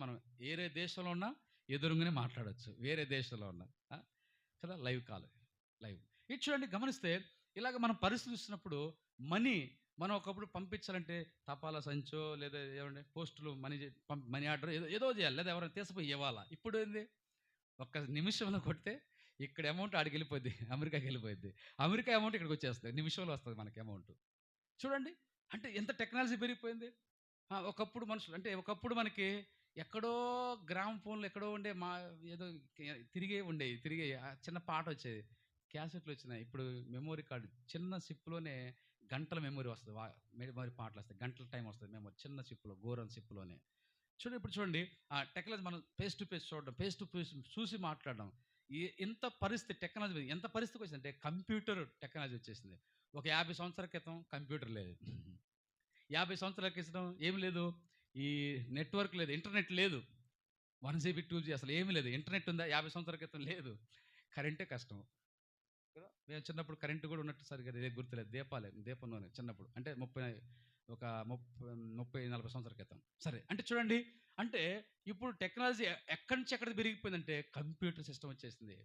మనం వేరే దేశంలో ఉన్నా ఎదురుగానే మాట్లాడవచ్చు, వేరే దేశంలో ఉన్నా కదా, లైవ్ కాల్ లైవ్. ఇది చూడండి, గమనిస్తే ఇలాగ మనం పరిస్థితి చూసినప్పుడు మనీ మనం ఒకప్పుడు పంపించాలంటే తపాలా సంచో లేదా ఏమంటే పోస్టులు మనీ ఆర్డర్ ఏదో చేయాలి, లేదా ఎవరైనా తీసుకుపోయి ఇవ్వాలా. ఇప్పుడు ఏంది, ఒక్క నిమిషంలో కొడితే ఇక్కడ అమౌంట్ ఆడికి వెళ్ళిపోద్ది, అమెరికాకి వెళ్ళిపోద్ది, అమెరికా అమౌంట్ ఇక్కడికి వచ్చేస్తుంది, నిమిషంలో వస్తుంది మనకి అమౌంట్. చూడండి, అంటే ఎంత టెక్నాలజీ పెరిగిపోయింది. ఒకప్పుడు మనుషులు అంటే ఒకప్పుడు మనకి ఎక్కడో గ్రామ ఫోన్లు ఎక్కడో ఉండే ఏదో తిరిగే చిన్న పాట వచ్చేది, క్యాసెట్లు వచ్చినాయి. ఇప్పుడు మెమొరీ కార్డు చిన్న సిప్లోనే గంటల మెమొరీ వస్తుంది, మెమొరీ పాటలు వస్తాయి, గంటల టైం వస్తుంది మెమొరీ చిన్న సిప్లో, ఘోరం సిప్లోనే. చూడండి, ఇప్పుడు చూడండి ఆ టెక్నాలజీ, మనం ఫేస్ టు ఫేస్ చూడడం, ఫేస్ టు ఫేస్ చూసి మాట్లాడడం, ఎంత పరిస్థితి టెక్నాలజీ ఎంత పరిస్థితికి వచ్చిందంటే కంప్యూటర్ టెక్నాలజీ వచ్చేసింది. ఒక 50 సంవత్సరాల క్రితం కంప్యూటర్ లేదు, 50 సంవత్సరాల క్రితం ఏమి లేదు, ఈ నెట్వర్క్ లేదు, ఇంటర్నెట్ లేదు, 1 GB 2G అసలు ఏమీ లేదు. ఇంటర్నెట్ ఉందా 50 సంవత్సరాల క్రితం? లేదు. కరెంటే కష్టం కదా. మేము చిన్నప్పుడు కరెంటు కూడా ఉన్నట్టు సరిగ్గా గుర్తులేదు, దీపం నూనె చిన్నప్పుడు, అంటే 30-40 సంవత్సరాల క్రితం. సరే, అంటే చూడండి, అంటే ఇప్పుడు టెక్నాలజీ ఎక్కడి నుంచి ఎక్కడికి పెరిగిపోయిందంటే కంప్యూటర్ సిస్టమ్ వచ్చేసింది,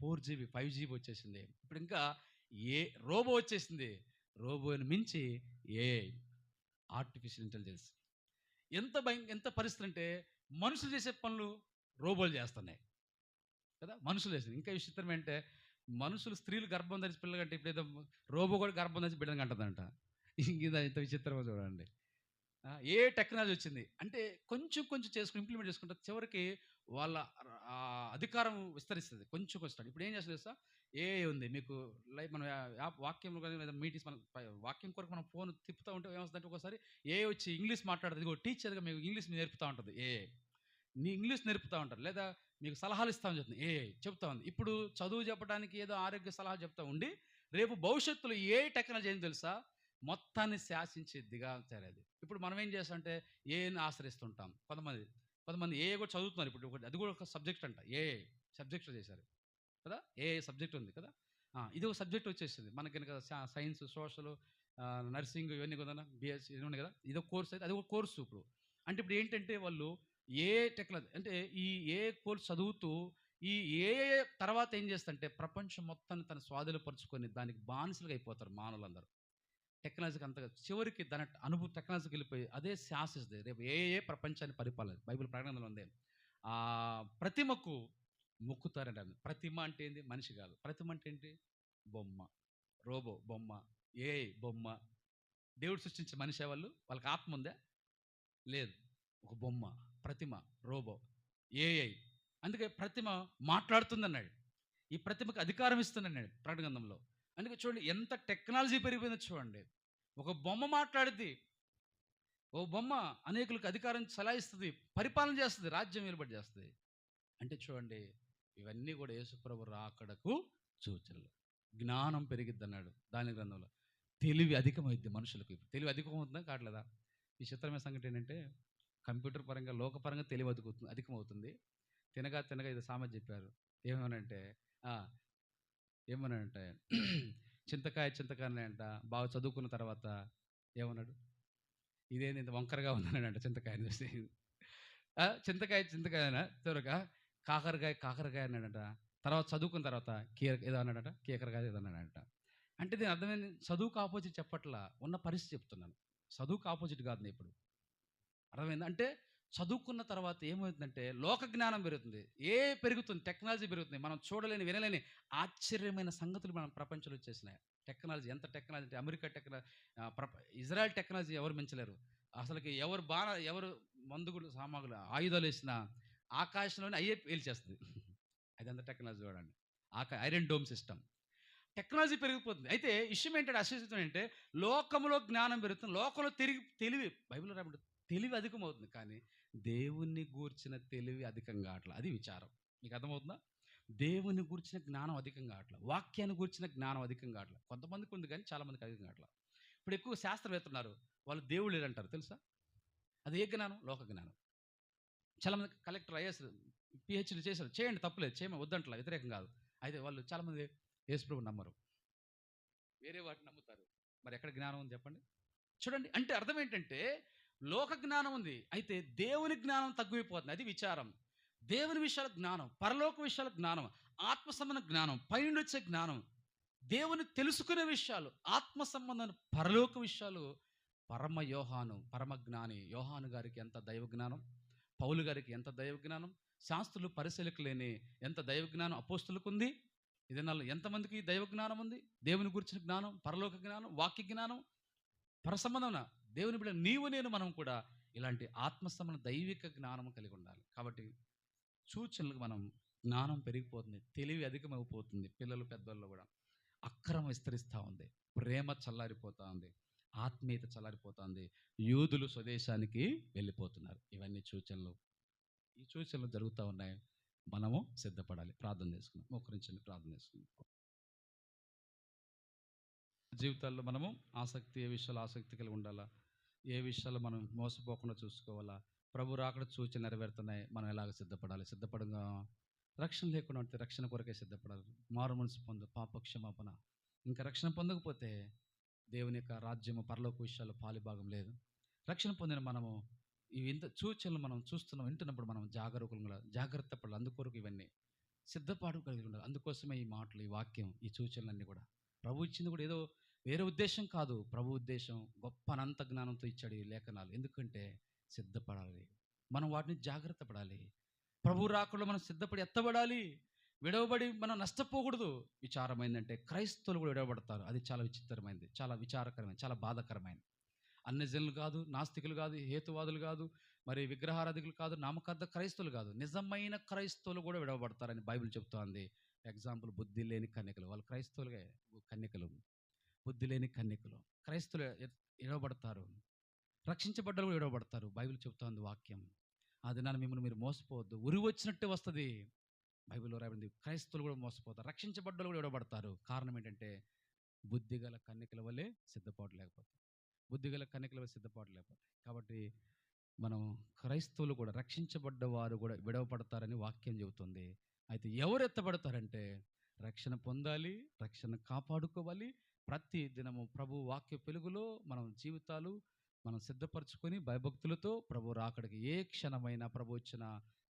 4GB 5GB వచ్చేసింది, ఇప్పుడు ఇంకా రోబో వచ్చేసింది, రోబోని మించి ఆర్టిఫిషియల్ ఇంటెలిజెన్స్. ఎంత పరిస్థితి అంటే మనుషులు చేసే పనులు రోబోలు చేస్తున్నాయి కదా, మనుషులు చేసింది. ఇంకా విచిత్రం అంటే మనుషులు, స్త్రీలు గర్భం ధరించి పిల్లలంటే ఇప్పుడు ఏదో రోబో కూడా గర్భం ధరించి బిడ్డను కంటుందంట. ఇది ఇంత విచిత్రమో చూడండి. ఏ టెక్నాలజీ వచ్చింది అంటే కొంచెం కొంచెం చేసుకుని ఇంప్లిమెంట్ చేసుకుంటే చివరికి వాళ్ళ అధికారం విస్తరిస్తుంది, కొంచెం కొంచెం. ఇప్పుడు ఏం చేస్తుంది సార్, ఉంది మీకు లైవ్ మనం వాక్యం కానీ లేదా మీటింగ్స్, మనం వాక్యం కొరకు మనం ఫోన్ తిప్పుతూ ఉంటే ఏమొస్తుందంటే ఒకసారి వచ్చి ఇంగ్లీష్ మాట్లాడుతుంది, టీచర్గా మీకు ఇంగ్లీష్ నేర్పుతూ ఉంటుంది, నీ ఇంగ్లీష్ నేర్పుతూ ఉంటారు, లేదా మీకు సలహాలు ఇస్తామని చెప్తుంది, చెప్తా ఉంది. ఇప్పుడు చదువు చెప్పడానికి ఏదో ఆరోగ్య సలహా చెప్తా ఉండి, రేపు భవిష్యత్తులో టెక్నాలజీ ఏం తెలుసా, మొత్తాన్ని శాసించే దిగాచారేది. ఇప్పుడు మనం ఏం చేస్తామంటే ఏని ఆశ్రయిస్తుంటాం. కొంతమంది కూడా చదువుతున్నారు ఇప్పుడు, అది కూడా ఒక సబ్జెక్ట్ అంట, సబ్జెక్ట్ చేశారు కదా, సబ్జెక్ట్ ఉంది కదా, ఇది ఒక సబ్జెక్ట్ వచ్చేసింది మనకి కనుక. సైన్స్, సోషల్, నర్సింగ్ ఇవన్నీ కదా, బిఎస్సి ఇవి ఉన్నాయి కదా, ఇదో కోర్స్ అయితే అది ఒక కోర్సు ఇప్పుడు. అంటే ఇప్పుడు ఏంటంటే వాళ్ళు టెక్నాలజీ అంటే ఈ కోర్స్ చదువుతూ ఈ తర్వాత ఏం చేస్తారంటే ప్రపంచం మొత్తాన్ని తన స్వాధీనపరుచుకొని దానికి బానిసలుగా అయిపోతారు మానవులందరూ. టెక్నాలజీకి అంతగా చివరికి దాని టెక్నాలజీకి వెళ్ళిపోయి అదే శాసిస్తుంది రేపు ప్రపంచాన్ని పరిపాలన. బైబిల్ ప్రకటనలో ఉంది, ప్రతిమకు మొక్కుతారంట. ప్రతిమ అంటే ఏంటి? మనిషి కాదు. ప్రతిమ అంటే ఏంటి? బొమ్మ, రోబో బొమ్మ, బొమ్మ. దేవుడు సృష్టించే మనిషి వాళ్ళకి ఆత్మ ఉందా? లేదు. ఒక బొమ్మ, ప్రతిమ, రోబో, అందుకే ప్రతిమ మాట్లాడుతుందన్నాడు, ఈ ప్రతిమకు అధికారం ఇస్తుందన్నాడు ప్రకటన గ్రంథంలో. అందుకే చూడండి ఎంత టెక్నాలజీ పెరిగిపోయిందో చూడండి. ఒక బొమ్మ మాట్లాడుద్ది, ఓ బొమ్మ అనేకులకు అధికారం చలాయిస్తుంది, పరిపాలన చేస్తుంది, రాజ్యం ఏర్పాటు చేస్తుంది. అంటే చూడండి, ఇవన్నీ కూడా యేసుప్రభు రాకడకు సూచనలు. జ్ఞానం పెరిగిద్ది అన్నాడు దాని గ్రంథంలో. తెలివి అధికమైద్ది మనుషులకు. తెలివి అధికమవుతుందా కావట్లేదా? ఈ చిత్రమైన సంగతి ఏంటంటే కంప్యూటర్ పరంగా, లోకపరంగా తెలివి అధికమవుతుంది. తినగా ఇది సామెత చెప్పారు, ఏమనంటే చింతకాయ అంట బాగా చదువుకున్న తర్వాత ఏమన్నాడు, ఇదేంది ఇంత వంకరగా ఉందనంట చింతకాయని చూసి. చింతకాయన త్వరగా కాకరకాయ అన్నాడట. తర్వాత చదువుకున్న తర్వాత ఏదో అన్నాడట, కీకరకాయ ఏదో అన్నాడట. అంటే దీని అర్థమైంది, చదువుకు ఆపోజిట్ చెప్పట్లా, ఉన్న పరిస్థితి చెప్తున్నాను. చదువుకు ఆపోజిట్ కాదు ఇప్పుడు, అర్థమైంది. అంటే చదువుకున్న తర్వాత ఏమవుతుందంటే లోక జ్ఞానం పెరుగుతుంది, పెరుగుతుంది, టెక్నాలజీ పెరుగుతుంది. మనం చూడలేని, వినలేని ఆశ్చర్యమైన సంగతులు మన ప్రపంచంలో వచ్చేసినాయి. టెక్నాలజీ ఎంత టెక్నాలజీ అంటే అమెరికా ఇజ్రాయెల్ టెక్నాలజీ ఎవరు మించలేరు. అసలుకి ఎవరు మందుగులు సామాగులు ఆయుధాలు వేసిన ఆకాశంలోనే అయ్యే పేల్చేస్తుంది. అదంతా టెక్నాలజీ చూడండి. Iron dome system. టెక్నాలజీ పెరిగిపోతుంది. అయితే విషయం ఏంటంటే అశిష్టం అంటే లోకంలో జ్ఞానం పెరుగుతుంది, లోకంలో తెలివి బైబిల్లో రాబడి తెలివి అధికమవుతుంది, కానీ దేవుణ్ణి గూర్చిన తెలివి అధికంగా అట్లా. అది విచారం. మీకు అర్థమవుతుందా? దేవుని గూర్చిన జ్ఞానం అధికంగా అట్లా, వాక్యాన్ని గూర్చిన జ్ఞానం అధికంగా అట్లా. కొంతమందికి ఉంది కానీ చాలామందికి అధికంగా అట్లా. ఇప్పుడు ఎక్కువ శాస్త్రవేత్తలు వాళ్ళు దేవుళ్ళు లేరంటారు, తెలుసా? అది ఏ జ్ఞానం? లోక జ్ఞానం. చాలామంది కలెక్టర్, ఐఏఎస్, పిహెచ్డీ చేశారు, చేయండి, తప్పులేదు, చేయమని వద్దంటలా, వ్యతిరేకం కాదు. అయితే వాళ్ళు చాలామంది యేసుప్రభుని నమ్మరు, వేరే వాటిని నమ్ముతారు. మరి ఎక్కడ జ్ఞానం ఉంది చెప్పండి? చూడండి, అంటే అర్థం ఏంటంటే లోక జ్ఞానం ఉంది. అయితే దేవుని జ్ఞానం తగ్గిపోతుంది. అది విచారం. దేవుని విషయాల జ్ఞానం, పరలోక విషయాల జ్ఞానం, ఆత్మ సంబంధ జ్ఞానం, పైనుండొచ్చే జ్ఞానం, దేవుని తెలుసుకునే విషయాలు, ఆత్మ సంబంధమైన పరలోక విషయాలు పరమ యోహాను, పరమ జ్ఞాని యోహాను గారికి ఎంత దైవ జ్ఞానం, పౌలు గారికి ఎంత దైవ జ్ఞానం, శాస్త్రులు పరిశీలకులు లేని ఎంత దైవ జ్ఞానం అపోస్తులకు ఉంది. ఈ దినాల్లో ఎంతమందికి దైవ జ్ఞానం ఉంది? దేవుని గురించిన జ్ఞానం, పరలోక జ్ఞానం, వాక్య జ్ఞానం, పరసంబంధమైన దేవుని బిడ్డ నీవు నేను మనం కూడా ఇలాంటి ఆత్మ సంబంధ దైవిక జ్ఞానం కలిగి ఉండాలి. కాబట్టి సూచనలకు మనం జ్ఞానం పెరిగిపోతుంది, తెలివి అధికమైపోతుంది. పిల్లలు పెద్దల్లో కూడా అక్రమం విస్తరిస్తూ ఉంది, ప్రేమ చల్లారిపోతూ ఉంది, ఆత్మీయత చల్లారిపోతుంది, యూదులు స్వదేశానికి వెళ్ళిపోతున్నారు. ఇవన్నీ సూచనలు, ఈ సూచనలు జరుగుతూ ఉన్నాయి. మనము సిద్ధపడాలి. ప్రార్థన చేసుకుందాం. మోకరించండి, ప్రార్థన చేసుకుందాం. జీవితాల్లో మనము ఏ విషయాలు ఆసక్తి కలిగి ఉండాలా, ఏ విషయాలు మనం మోసపోకుండా చూసుకోవాలా, ప్రభు రాకడ సూచన నెరవేరుతున్నాయి, మనం ఎలాగ సిద్ధపడాలి, సిద్ధపడంగా రక్షణ లేకుండా ఉంటే రక్షణ కొరకే సిద్ధపడాలి. మారు మనసు పొందు, పాప క్షమాపణ. ఇంకా రక్షణ పొందకపోతే దేవుని యొక్క రాజ్యము పరలోక విషయాలు పాలిభాగం లేదు. రక్షణ పొందిన మనము ఇవి ఇంత సూచనలు మనం చూస్తున్నాం, వింటున్నప్పుడు మనం జాగ్రత్త పడాలి. అందుకొరకు ఇవన్నీ సిద్ధపాటు కలిగి ఉండాలి. అందుకోసమే ఈ మాటలు, ఈ వాక్యం, ఈ సూచనలన్నీ కూడా ప్రభు ఇచ్చింది కూడా ఏదో వేరే ఉద్దేశం కాదు. ప్రభు ఉద్దేశం గొప్ప అనంత జ్ఞానంతో ఇచ్చాడు ఈ లేఖనాలు. ఎందుకంటే సిద్ధపడాలి, మనం వాటిని జాగ్రత్త పడాలి. ప్రభు రాకుండా మనం సిద్ధపడి ఎత్తబడాలి. విడవబడి మనం నష్టపోకూడదు. విచారమైందంటే క్రైస్తవులు కూడా విడవబడతారు. అది చాలా విచిత్రమైనది, చాలా విచారకరమైనది, చాలా బాధాకరమైనది. అన్యజనులు కాదు, నాస్తికులు కాదు, హేతువాదులు కాదు, మరి విగ్రహారాధికులు కాదు, నామకార్థ క్రైస్తవులు కాదు, నిజమైన క్రైస్తవులు కూడా విడవబడతారని బైబిల్ చెప్తోంది. ఎగ్జాంపుల్, బుద్ధి లేని కన్యకలు, వాళ్ళు క్రైస్తవులుగా కన్యకలు, బుద్ధి లేని కన్యకలు క్రైస్తవులు విడవబడతారు. రక్షించబడ్డలు కూడా విడవబడతారు. బైబిల్ చెప్తోంది వాక్యం. ఆ దినాన్ని మిమ్మల్ని మీరు మోసపోవద్దు, ఉరి వచ్చినట్టే వస్తుంది. బైబిల్లో రాబడింది, క్రైస్తవులు కూడా మోసపోతారు, రక్షించబడ్డలు కూడా విడవబడతారు. కారణం ఏంటంటే బుద్ధిగల కన్యకల వల్లే సిద్ధపాటు లేకపోతే, బుద్ధిగల కన్యకల వల్ల సిద్ధపాటు లేకపోతే. కాబట్టి మనం క్రైస్తవులు కూడా, రక్షించబడ్డ వారు కూడా విడవబడతారని వాక్యం చెబుతుంది. అయితే ఎవరు ఎత్తబడతారంటే రక్షణ పొందాలి, రక్షణ కాపాడుకోవాలి. ప్రతి దినము ప్రభు వాక్య వెలుగులో మనం జీవితాలు మనం సిద్ధపరచుకొని భయభక్తులతో ప్రభు రాకడికి ఏ క్షణమైనా ప్రభు వచ్చిన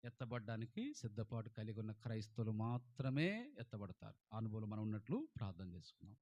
ఎత్తబడడానికి సిద్ధపాటు కలిగి ఉన్న క్రైస్తవులు మాత్రమే ఎత్తబడతారు. అనుభవం మనం ఉన్నట్లు ప్రార్థన చేసుకున్నాం.